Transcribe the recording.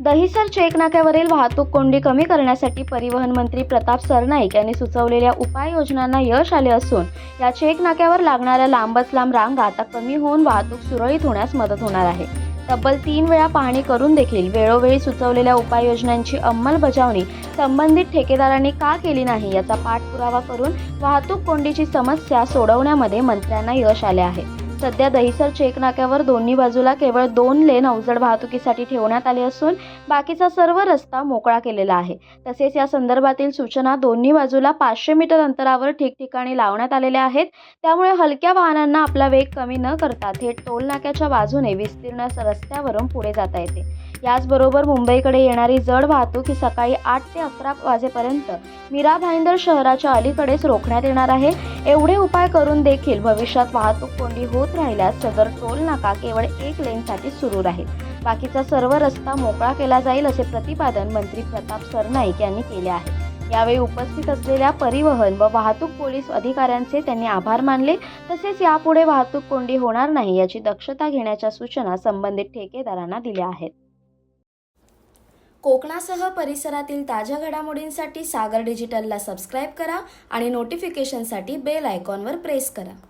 Dahisar check नाक्यावरील वाहतूक कोंडी कमी करण्यासाठी परिवहन मंत्री प्रताप सरनाईक यांनी सुचवलेल्या उपाययोजनांना यश आले असून या चेक नाक्यावर लागणाऱ्या लांबच लांब रांगा आता कमी होऊन वाहतूक सुरळीत होण्यास मदत होणार आहे। तब्बल 3 वेळा पाहणी करून देखील वेळोवेळी सुचवलेल्या उपाययोजनांची अंमलबजावणी संबंधित ठेकेदारांनी का केली नाही याचा पाठपुरावा करून वाहतूक कोंडीची समस्या सोडवण्यामध्ये मंत्र्यांना यश आले आहे। सध्या दहिसर चेक नाक्यावर दोन्ही बाजूला केवळ 2 लेन अवजड वाहतुकीसाठी ठेवण्यात आले असून बाकीचा सर्व रस्ता मोकळा केलेला आहे। तसेच या संदर्भातील सूचना दोन्ही बाजूला 500 मीटर अंतरावर ठिकठिकाणी लावण्यात आलेल्या आहेत। त्यामुळे हलक्या वाहनांना आपला वेग कमी न करता थेट टोल नाक्याच्या बाजूने विस्तीर्ण रस्त्यावरून पुढे जाता येते। याचबरोबर मुंबईकडे येणारी जड वाहतूक ही सकाळी 8 ते 11 वाजेपर्यंत मीरा भाईंदर शहराच्या अलीकडेच रोखण्यात येणार आहे। एवढे उपाय करून देखील भविष्यात वाहतूक कोंडी होत राहिल्यास सदर टोल नाका केवळ 1 लेनसाठी सुरू राहील। बाकीचा सर्व रस्ता मोकळा केला जाईल असे प्रतिपादन मंत्री प्रताप सरनाईक यांनी केले आहे। यावेळी उपस्थित असलेल्या परिवहन व वाहतूक पोलीस अधिकाऱ्यांचे त्यांनी आभार मानले। तसेच यापुढे वाहतूक कोंडी होणार नाही याची दक्षता घेण्याच्या सूचना संबंधित ठेकेदारांना दिल्या आहेत। कोकणासह परिसरातील ताज्या घडामोडींसाठी सागर डिजिटलला सबस्क्राईब करा आणि नोटिफिकेशनसाठी बेल आयकॉनवर प्रेस करा।